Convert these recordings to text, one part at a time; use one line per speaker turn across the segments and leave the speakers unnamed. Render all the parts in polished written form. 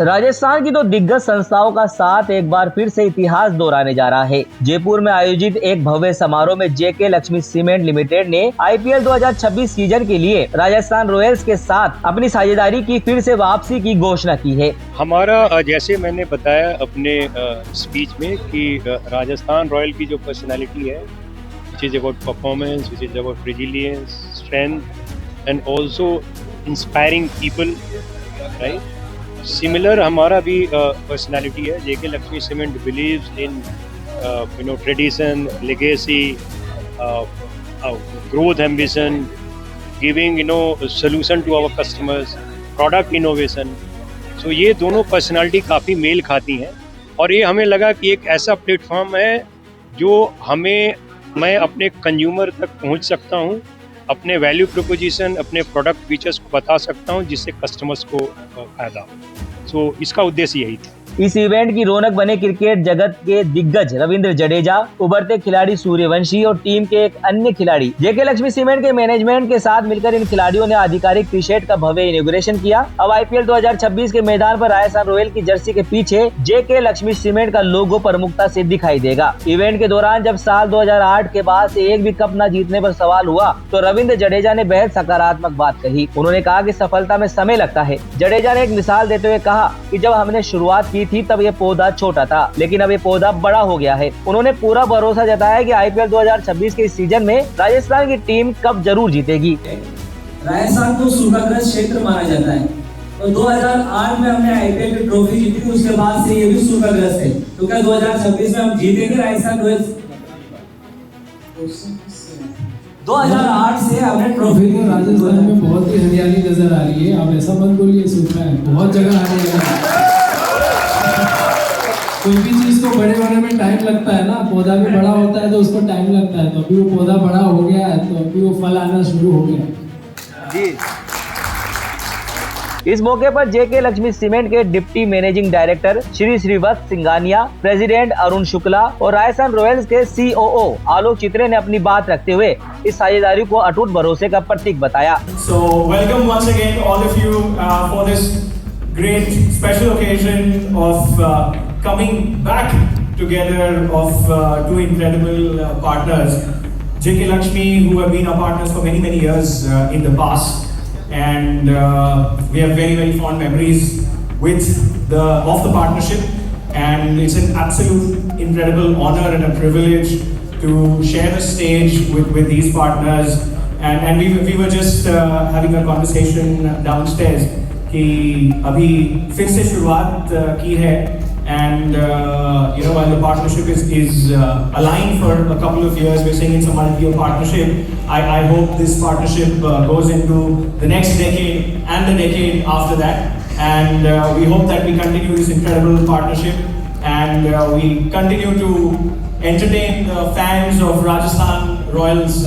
राजस्थान की दो दिग्गज संस्थाओं का साथ एक बार फिर से इतिहास दोहराने जा रहा है। जयपुर में आयोजित एक भव्य समारोह में जेके लक्ष्मी सीमेंट लिमिटेड ने आईपीएल 2026 सीजन के लिए राजस्थान रॉयल्स के साथ अपनी साझेदारी की फिर से वापसी की घोषणा की है।
हमारा जैसे मैंने बताया अपने स्पीच में कि राजस्थान रॉयल की जो पर्सनालिटी है, which is about performance, which is about resilience, strength and also inspiring people, right. Similar हमारा भी पर्सनालिटी है। JK Lakshmi cement believes in tradition, legacy, growth ambition, giving solution to our customers, product innovation. So ये दोनों personality काफ़ी mail खाती हैं और ये हमें लगा कि एक ऐसा प्लेटफॉर्म है जो मैं अपने कंज्यूमर तक पहुंच सकता हूं, अपने वैल्यू प्रोपोजिशन, अपने प्रोडक्ट फीचर्स को बता सकता हूं जिससे कस्टमर्स को फायदा हो। सो इसका उद्देश्य यही था।
इस इवेंट की रौनक बने क्रिकेट जगत के दिग्गज रविंद्र जडेजा, उभरते खिलाड़ी सूर्यवंशी और टीम के एक अन्य खिलाड़ी। जेके लक्ष्मी सीमेंट के मैनेजमेंट के साथ मिलकर इन खिलाड़ियों ने आधिकारिक टी शर्ट का भव्य इनॉग्रेशन किया। अब आईपीएल 2026 के मैदान पर राजस्थान रॉयल की जर्सी के पीछे जेके लक्ष्मी सीमेंट का लोगो प्रमुखता से दिखाई देगा। इवेंट के दौरान जब साल 2008 के बाद से एक भी कप न जीतने पर सवाल हुआ तो रविंद्र जडेजा ने बेहद सकारात्मक बात कही। उन्होंने कहा कि सफलता में समय लगता है। जडेजा ने एक मिसाल देते हुए कहा कि जब हमने शुरुआत की थी तब ये पौधा छोटा था, लेकिन अब ये पौधा बड़ा हो गया है। उन्होंने पूरा भरोसा जताया कि आईपीएल 2026 के इस सीजन में राजस्थान की टीम कप जरूर जीतेगी।
राजस्थान को सूखाग्रस्त क्षेत्र माना जाता है, तो 2008 में हमने आईपीएल की ट्रॉफी जीती थी, उसके बाद से ये भी सूखाग्रस्त है। तो क्या 2026 में हम जीतेंगे राजस्थान रॉयल्स? 2008 से हमने ट्रॉफी की।
राजस्थान में बहुत ही हरियाली नजर आ रही है। आप ऐसा मत बोलिए सूखा है, बहुत जगह हरियाली है। कोई भी चीज को बड़े होने में टाइम लगता है ना, पौधा भी बड़ा होता है तो उसको टाइम लगता है, तो अभी वो पौधा बड़ा हो गया है तो अभी वो फल आना शुरू हो गया
जी। इस मौके पर जेके लक्ष्मी सीमेंट के deputy managing director Shri Shrivats Singhania, president Arun Shukla और राजस्थान रॉयल्स के सीओओ आलोक चित्रे ने अपनी बात रखते हुए इस साझेदारी को अटूट भरोसे का प्रतीक बताया।
So welcome once again all of you for this great special occasion of coming back together of two incredible partners, JK Lakshmi, who have been our partners for many years in the past, and we have very fond memories of the partnership, and it's an absolute incredible honor and a privilege to share the stage with these partners. And we were just having a conversation downstairs कि अभी फिर से शुरुआत की है, and while the partnership is aligned for a couple of years, we're saying it's a multi-year partnership. I hope this partnership goes into the next decade and the decade after that, and we hope that we continue this incredible partnership, and we continue to entertain the fans of Rajasthan Royals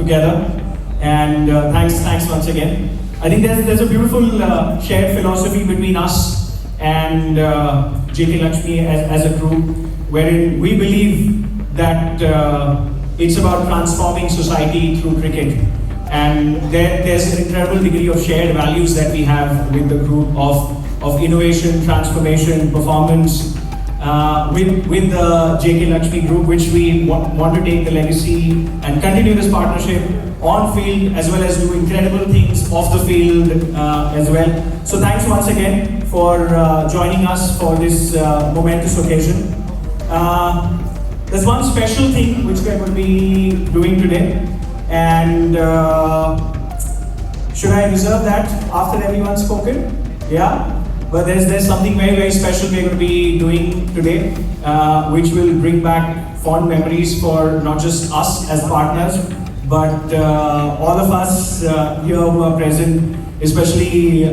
together. And thanks once again. I think there's a beautiful shared philosophy between us and JK Lakshmi as a group, wherein we believe that it's about transforming society through cricket, and there's an incredible degree of shared values that we have with the group of innovation, transformation, performance, with the JK Lakshmi group, which we want to take the legacy and continue this partnership on field as well as do incredible things off the field as well. So thanks once again for joining us for this momentous occasion. There's one special thing which we're going to be doing today, and should I reserve that after everyone's spoken? Yeah? But there's something very special we're going to be doing today, which will bring back fond memories for not just us as partners, but all of us here who are present, especially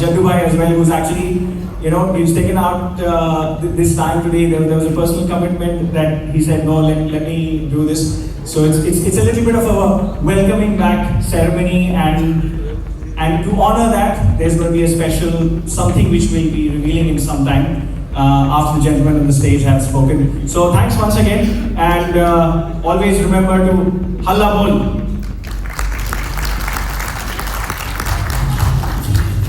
Jaddu Bhai as well, who's actually, he's taken out this time today. There was a personal commitment that he said, no, let me do this. So it's a little bit of a welcoming back ceremony, and to honor that, there's going to be a special something which we'll be revealing in some time after the gentlemen on the stage have spoken. So thanks once again, and always remember to Halla Bol.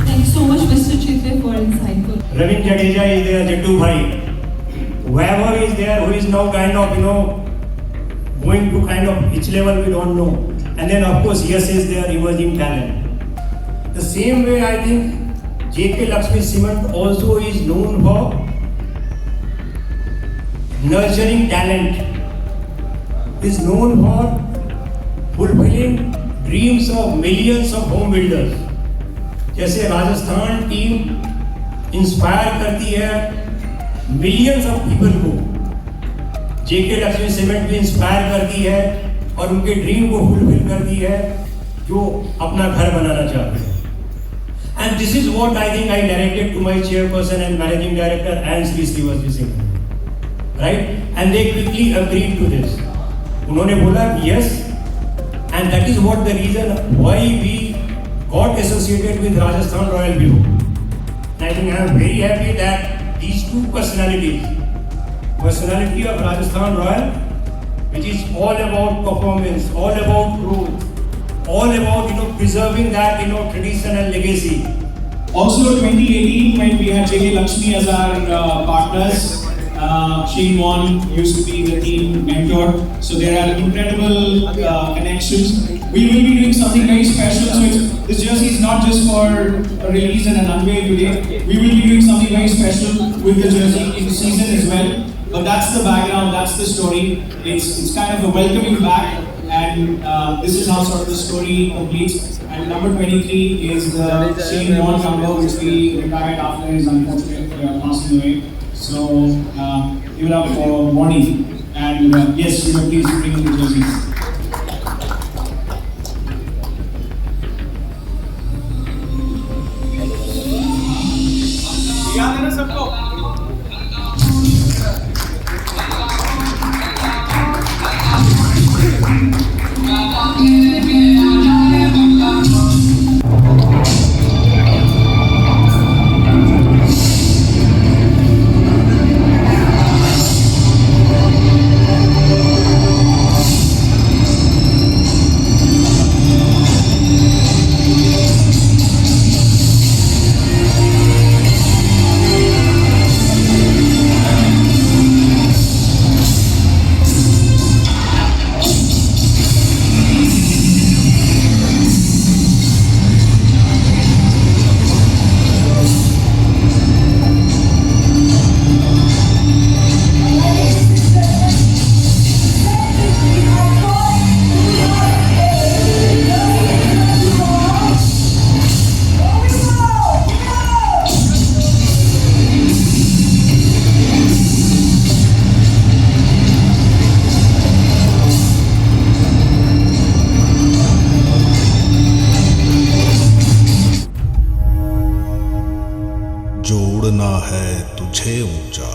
Thank you so much, Mr. Chitre, for insightful.
Ravindra Jadeja is there, Jattu Bhai. Whoever is there who is now kind of, going to kind of which level we don't know. And then of course, yes, is there emerging talent. The same way I think JK Lakshmi Cement also is known for nurturing talent, is known for fulfilling dreams of millions of home builders. जैसे Rajasthan team inspire करती है millions of people को, जेके Lakshmi cement भी inspire करती है और उनके dream को फुलफिल करती है जो अपना घर बनाना चाहते हैं. And this is what I think I narrated to my chairperson and managing director and Sri Srivastava Singh, right? And they quickly agreed to this. उन्होंने बोला yes, and that is what the reason why we got associated with Rajasthan Royal Bureau. And I think I am very happy that these two personalities, personality of Rajasthan Royal, which is all about performance, all about growth, all about preserving that tradition and legacy.
Also 2018 when we had JK Lakshmi as our partners, Shane Won used to be the team mentor, so there are incredible connections. We will be doing something very special, so this jersey is not just for a release and an unveil today. We will be doing something very special with the jersey in season as well. But that's the background, that's the story. It's kind of a welcoming back, and this is how sort of the story completes. And number 23 is the Shane Won number, which we retired after his unfortunate passing away. So give it up for Wani, and yes, you may please bring in the jerseys. याद है ना सबको?
जोड़ना है तुझे ऊंचा,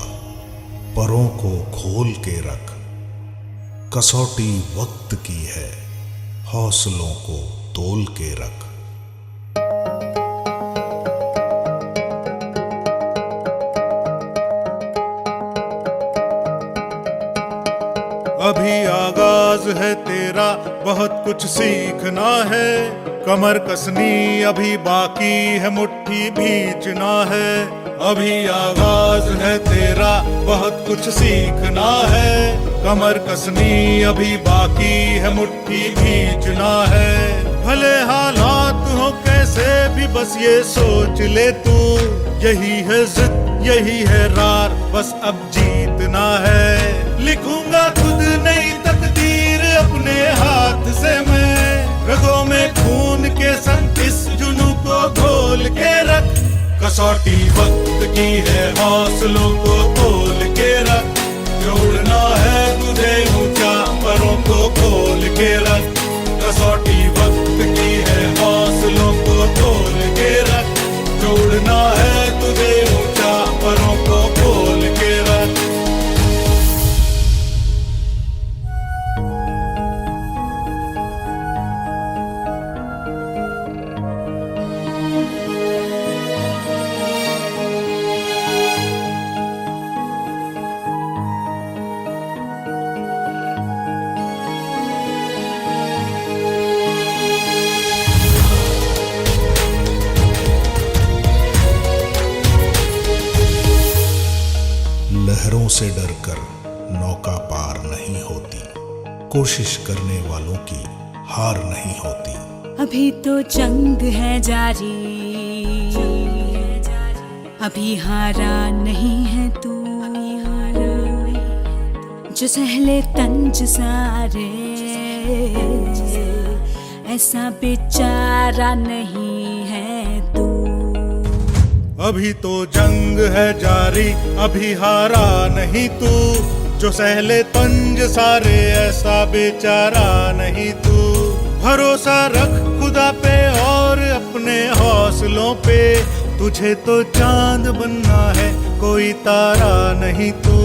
परों को खोल के रख, कसौटी वक्त की है, हौसलों को तोल के रख। अभी आगाज है तेरा, बहुत कुछ सीखना है, कमर कसनी अभी बाकी है, मुट्ठी भींचना है। अभी आगाज है तेरा, बहुत कुछ सीखना है, कमर कसनी अभी बाकी है, मुट्ठी भींचना है। भले हालात हो कैसे भी बस ये सोच ले तू, यही है जिद यही है रार, बस अब जीतना है। लिखूंगा खुद नई तकदीर अपने हाथ से मैं, रगों में खून के संग इस जुनू को घोल के रख। कसौटी वक्त की है, हौसलों को तोल के रख, जोड़ना है तुझे ऊंचा, परों को खोल के रख। कसौटी वक्त की है, हौसलों को तोल के रख, जोड़ना है तुझे ऊंचा, परों को खोल के रख। लहरों से डरकर नौका पार नहीं होती, कोशिश करने वालों की हार नहीं होती।
अभी तो जंग है जारी, अभी हारा नहीं है तू, जो सहले तंज सारे ऐसा बेचारा नहीं है तू।
अभी तो जंग है जारी, अभी हारा नहीं तू, जो सहले तंज सारे ऐसा बेचारा नहीं तू। भरोसा रख खुदा पे और अपने हौसलों पे, तुझे तो चांद बनना है कोई तारा नहीं तू।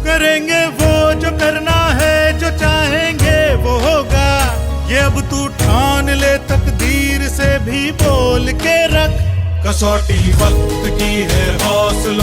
करेंगे वो जो करना है, जो चाहेंगे वो होगा, ये अब तू ठान ले, तकदीर से भी बोल के रख। कसौटी वक्त की है हौसलों